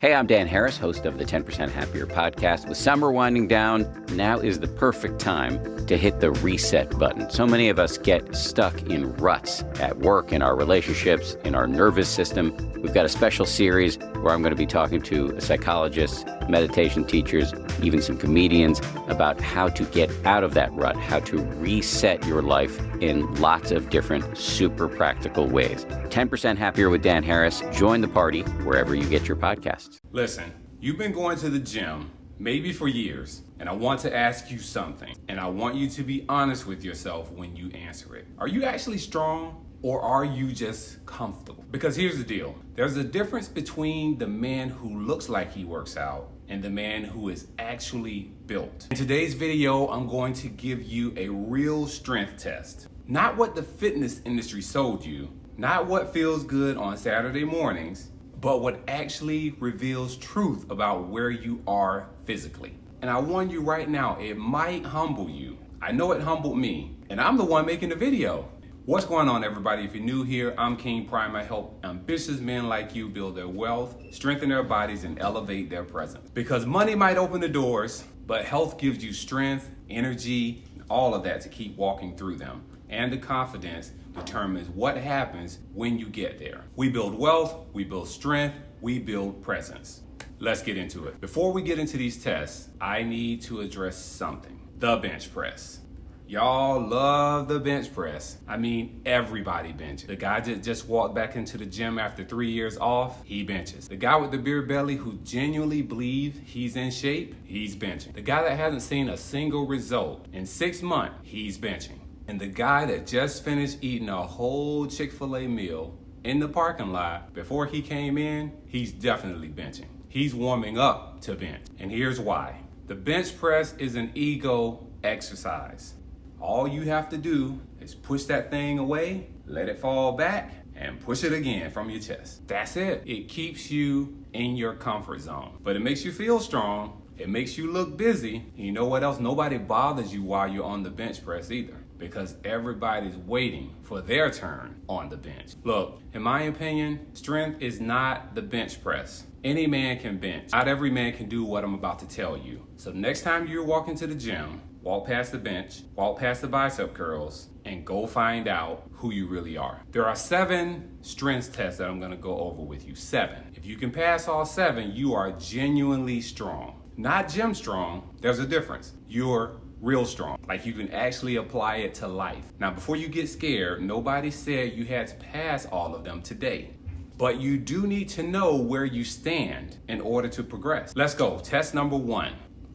Hey, I'm Dan Harris, host of the 10% Happier podcast. With summer winding down, now is the perfect time to hit the reset button. So many of us get stuck in ruts at work, in our relationships, in our nervous system. We've got a special series where I'm going to be talking to psychologists, meditation teachers, even some comedians about how to get out of that rut, how to reset your life in lots of different super practical ways. 10% Happier with Dan Harris. Join the party wherever you get your podcasts. Listen, you've been going to the gym maybe for years, and I want to ask you something, and I want you to be honest with yourself when you answer it. Are you actually strong, or are you just comfortable? Because here's the deal. There's a difference between the man who looks like he works out and the man who is actually built. In today's video, I'm going to give you a real strength test. Not what the fitness industry sold you, not what feels good on Saturday mornings, but what actually reveals truth about where you are physically. And I warn you right now, it might humble you. I know it humbled me, and I'm the one making the video. What's going on, everybody? If you're new here, I'm King Prime. I help ambitious men like you build their wealth, strengthen their bodies, and elevate their presence. Because money might open the doors, but health gives you strength, energy, all of that to keep walking through them. And the confidence determines what happens when you get there. We build wealth, we build strength, we build presence. Let's get into it. Before we get into these tests, I need to address something. The bench press. Y'all love the bench press. I mean, everybody benches. The guy that just walked back into the gym after 3 years off, he benches. The guy with the beer belly who genuinely believes he's in shape, he's benching. The guy that hasn't seen a single result in 6 months, he's benching. And the guy that just finished eating a whole Chick-fil-A meal in the parking lot before he came in, he's definitely benching. He's warming up to bench. And here's why. The bench press is an ego exercise. All you have to do is push that thing away, let it fall back, and push it again from your chest. That's it. It keeps you in your comfort zone. But it makes you feel strong. It makes you look busy. And you know what else? Nobody bothers you while you're on the bench press either, because everybody's waiting for their turn on the bench. Look, in my opinion, strength is not the bench press. Any man can bench. Not every man can do what I'm about to tell you. So next time you're walking to the gym, walk past the bench, walk past the bicep curls, and go find out who you really are. There are 7 strengths tests that I'm gonna go over with you. 7. If you can pass all 7, you are genuinely strong. Not gym strong, there's a difference. You're real strong. Like you can actually apply it to life. Now, before you get scared, nobody said you had to pass all of them today. But you do need to know where you stand in order to progress. Let's go. Test number 1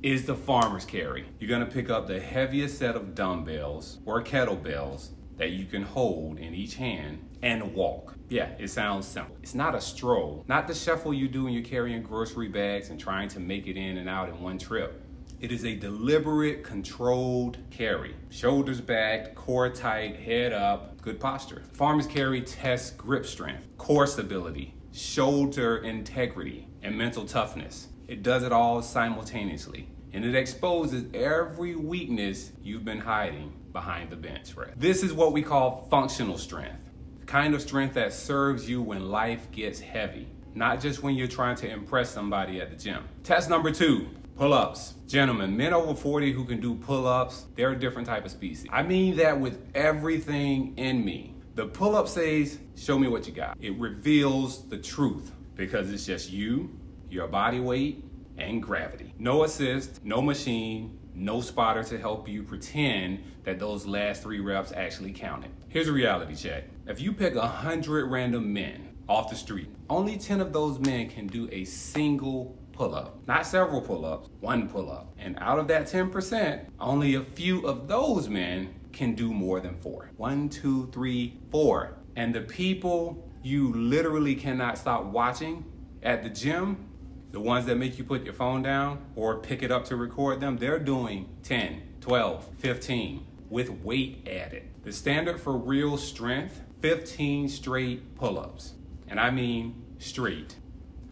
is the farmer's carry. You're gonna pick up the heaviest set of dumbbells or kettlebells that you can hold in each hand and walk. Yeah, it sounds simple. It's not a stroll, not the shuffle you do when you're carrying grocery bags and trying to make it in and out in one trip. It is a deliberate, controlled carry. Shoulders back, core tight, head up, good posture. Farmer's carry tests grip strength, core stability, shoulder integrity, and mental toughness. It does it all simultaneously, and it exposes every weakness you've been hiding behind the bench press. This is what we call functional strength, the kind of strength that serves you when life gets heavy, not just when you're trying to impress somebody at the gym. Test number 2. Pull-ups. Gentlemen, men over 40 who can do pull-ups, they're a different type of species. I mean that with everything in me. The pull-up says, show me what you got. It reveals the truth because it's just you, your body weight, and gravity. No assist, no machine, no spotter to help you pretend that those last 3 reps actually counted. Here's a reality check. If you pick 100 random men off the street, only 10 of those men can do a single pull-up. Not several pull-ups, 1 pull-up. And out of that 10%, only a few of those men can do more than 4. 1, 2, 3, 4. And the people you literally cannot stop watching at the gym, the ones that make you put your phone down or pick it up to record them, they're doing 10, 12, 15 with weight added. The standard for real strength, 15 straight pull-ups. And I mean straight.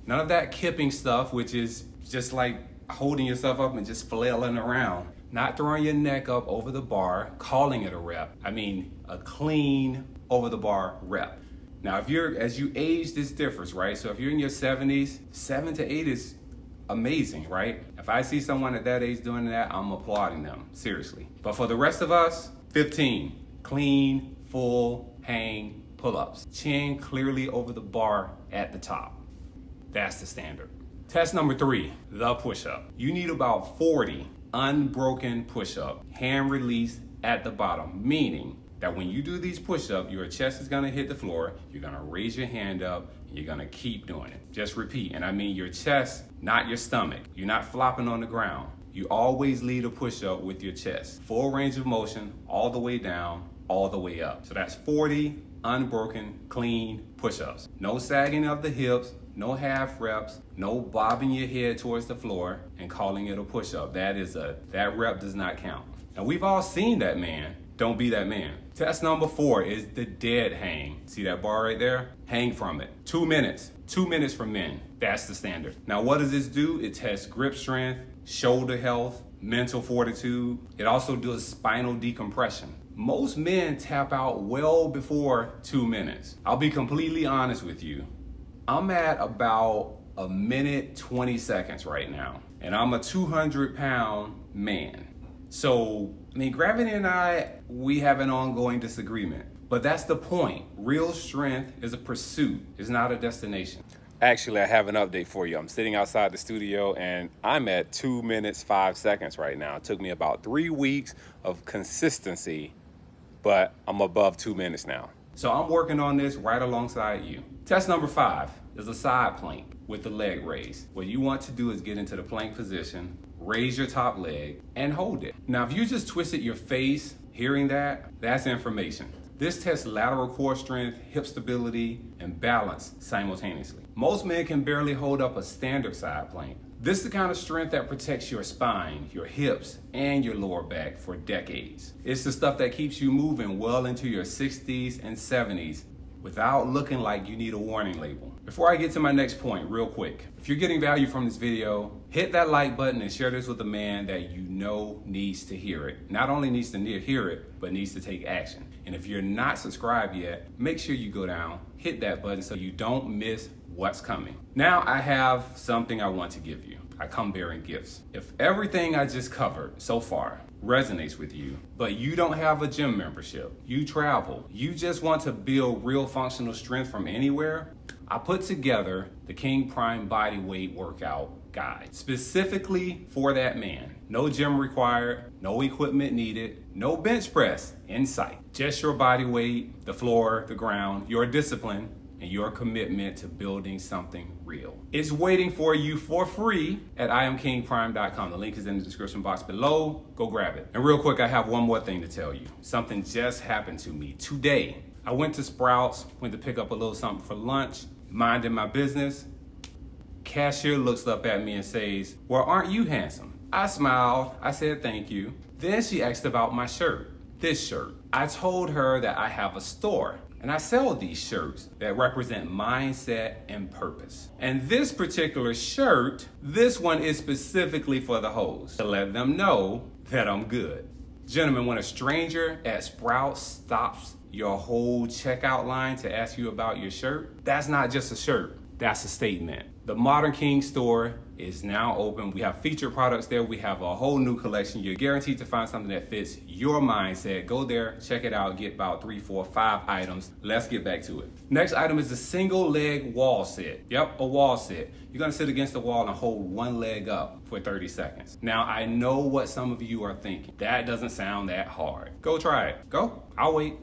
None of that kipping stuff, which is just like holding yourself up and just flailing around. Not throwing your neck up over the bar, calling it a rep. I mean a clean over the bar rep. Now, as you age, this differs, right? So if you're in your 70s, 7 to 8 is amazing, right? If I see someone at that age doing that, I'm applauding them, seriously. But for the rest of us, 15, clean, full, hang, pull-ups. Chin clearly over the bar at the top. That's the standard. Test number 3, the push-up. You need about 40 unbroken push-up, hand release at the bottom, meaning that when you do these push-ups, your chest is gonna hit the floor, you're gonna raise your hand up, and you're gonna keep doing it. Just repeat, and I mean your chest, not your stomach. You're not flopping on the ground. You always lead a push-up with your chest. Full range of motion, all the way down, all the way up. So that's 40 unbroken, clean push-ups. No sagging of the hips, no half reps, no bobbing your head towards the floor and calling it a push-up. That rep does not count. And we've all seen that man. Don't be that man. Test number 4 is the dead hang. See that bar right there? Hang from it. 2 minutes. 2 minutes for men. That's the standard. Now, what does this do? It tests grip strength, shoulder health, mental fortitude. It also does spinal decompression. Most men tap out well before 2 minutes. I'll be completely honest with you. I'm at about a minute 20 seconds right now, and I'm a 200-pound man. So, gravity and we have an ongoing disagreement, but that's the point. Real strength is a pursuit, it's not a destination. Actually, I have an update for you. I'm sitting outside the studio and I'm at 2 minutes, 5 seconds right now. It took me about 3 weeks of consistency, but I'm above 2 minutes now. So I'm working on this right alongside you. Test number 5 is a side plank with the leg raised. What you want to do is get into the plank position, raise your top leg, and hold it. Now, if you just twisted your face hearing that, that's information. This tests lateral core strength, hip stability, and balance simultaneously. Most men can barely hold up a standard side plank. This is the kind of strength that protects your spine, your hips, and your lower back for decades. It's the stuff that keeps you moving well into your 60s and 70s without looking like you need a warning label. Before I get to my next point, real quick, if you're getting value from this video, hit that like button and share this with a man that you know needs to hear it. Not only needs to hear it, but needs to take action. And if you're not subscribed yet, make sure you go down, hit that button so you don't miss what's coming. Now I have something I want to give you. I come bearing gifts. If everything I just covered so far resonates with you, but you don't have a gym membership, you travel, you just want to build real functional strength from anywhere, I put together the King Prime Body Weight Workout Guide, specifically for that man. No gym required, no equipment needed, no bench press in sight. Just your body weight, the floor, the ground, your discipline, and your commitment to building something real. It's waiting for you for free at IamKingPrime.com. The link is in the description box below. Go grab it. And real quick, I have one more thing to tell you. Something just happened to me today. I went to Sprouts, went to pick up a little something for lunch, minding my business. Cashier looks up at me and says, "Well, aren't you handsome?" I smiled. I said, "Thank you." Then she asked about my shirt, this shirt. I told her that I have a store and I sell these shirts that represent mindset and purpose. And this particular shirt, this one is specifically for the hoes, to let them know that I'm good. Gentlemen, when a stranger at Sprouts stops your whole checkout line to ask you about your shirt, that's not just a shirt, that's a statement. The Modern King store is now open. We have featured products there. We have a whole new collection. You're guaranteed to find something that fits your mindset. Go there, check it out, get about 3, 4, 5 items. Let's get back to it. Next item is the single leg wall sit. Yep, a wall sit. You're gonna sit against the wall and hold one leg up for 30 seconds. Now, I know what some of you are thinking. That doesn't sound that hard. Go try it. Go, I'll wait.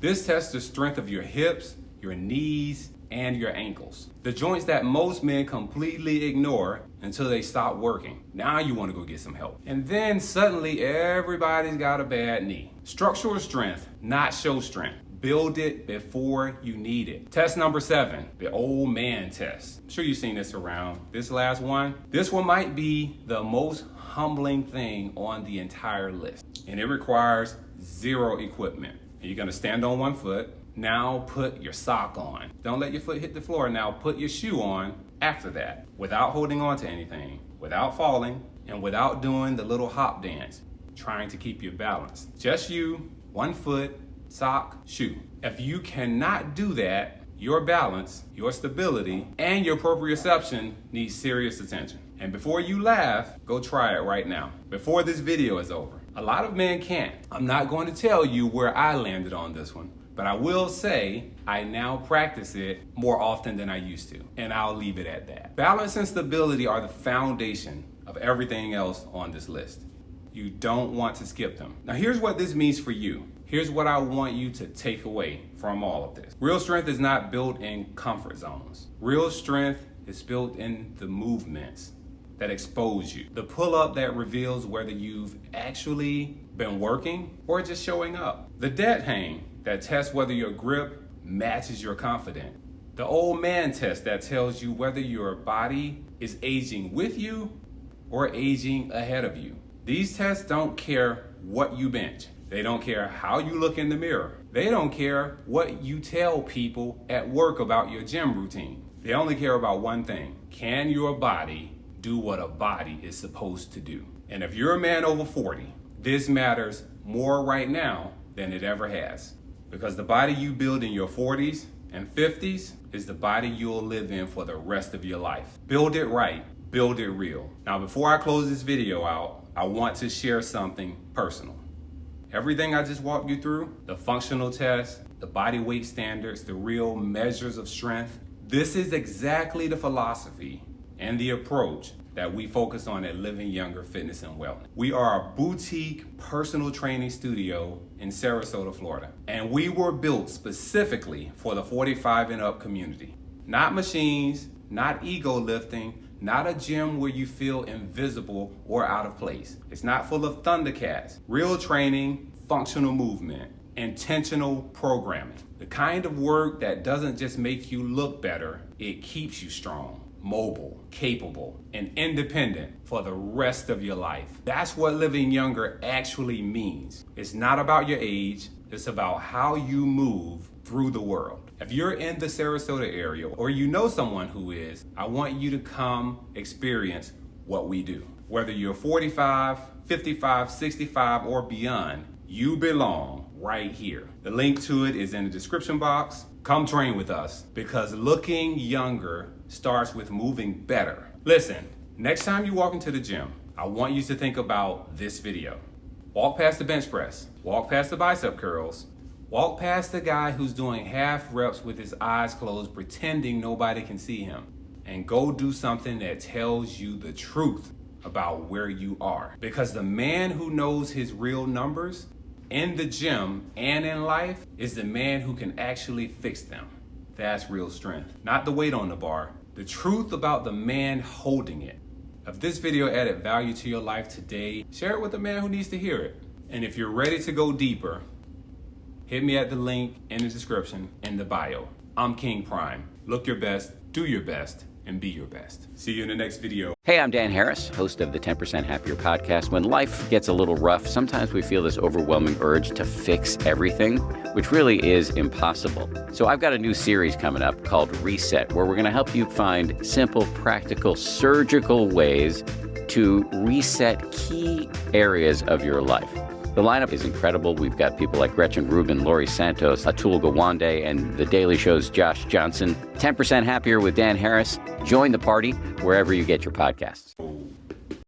This tests the strength of your hips, your knees, and your ankles. The joints that most men completely ignore until they stop working. Now you want to go get some help. And then suddenly everybody's got a bad knee. Structural strength, not show strength. Build it before you need it. Test number 7, the old man test. I'm sure you've seen this around. This last one, this one might be the most humbling thing on the entire list. And it requires 0 equipment. You're gonna stand on one foot. Now put your sock on. Don't let your foot hit the floor. Now put your shoe on after that, without holding on to anything, without falling, and without doing the little hop dance, trying to keep your balance. Just you, one foot, sock, shoe. If you cannot do that, your balance, your stability, and your proprioception need serious attention. And before you laugh, go try it right now, before this video is over. A lot of men can't. I'm not going to tell you where I landed on this one, but I will say I now practice it more often than I used to, and I'll leave it at that. Balance and stability are the foundation of everything else on this list. You don't want to skip them. Now here's what this means for you. Here's what I want you to take away from all of this. Real strength is not built in comfort zones. Real strength is built in the movements that expose you. The pull-up that reveals whether you've actually been working or just showing up. The dead hang that tests whether your grip matches your confidence. The old man test that tells you whether your body is aging with you or aging ahead of you. These tests don't care what you bench. They don't care how you look in the mirror. They don't care what you tell people at work about your gym routine. They only care about one thing. Can your body do what a body is supposed to do? And if you're a man over 40, this matters more right now than it ever has. Because the body you build in your 40s and 50s is the body you'll live in for the rest of your life. Build it right, build it real. Now, before I close this video out, I want to share something personal. Everything I just walked you through, the functional tests, the body weight standards, the real measures of strength, this is exactly the philosophy and the approach that we focus on at Living Younger Fitness and Wellness. We are a boutique personal training studio in Sarasota, Florida. And we were built specifically for the 45 and up community. Not machines, not ego lifting, not a gym where you feel invisible or out of place. It's not full of Thundercats. Real training, functional movement, intentional programming. The kind of work that doesn't just make you look better, it keeps you strong, mobile, capable, and independent for the rest of your life. That's what living younger actually means. It's not about your age, it's about how you move through the world. If you're in the Sarasota area or you know someone who is, I want you to come experience what we do. Whether you're 45, 55, 65, or beyond, you belong right here. The link to it is in the description box. Come train with us because looking younger starts with moving better. Listen, next time you walk into the gym, I want you to think about this video. Walk past the bench press, walk past the bicep curls, walk past the guy who's doing half reps with his eyes closed, pretending nobody can see him, and go do something that tells you the truth about where you are. Because the man who knows his real numbers in the gym and in life is the man who can actually fix them. That's real strength. Not the weight on the bar, the truth about the man holding it. If this video added value to your life today, share it with a man who needs to hear it. And if you're ready to go deeper, hit me at the link in the description in the bio. I'm King Prime. Look your best, do your best, and be your best. See you in the next video. Hey, I'm Dan Harris, host of the 10% Happier podcast. When life gets a little rough, sometimes we feel this overwhelming urge to fix everything, which really is impossible. So I've got a new series coming up called Reset, where we're going to help you find simple, practical, surgical ways to reset key areas of your life. The lineup is incredible. We've got people like Gretchen Rubin, Laurie Santos, Atul Gawande, and The Daily Show's Josh Johnson. 10% Happier with Dan Harris. Join the party wherever you get your podcasts.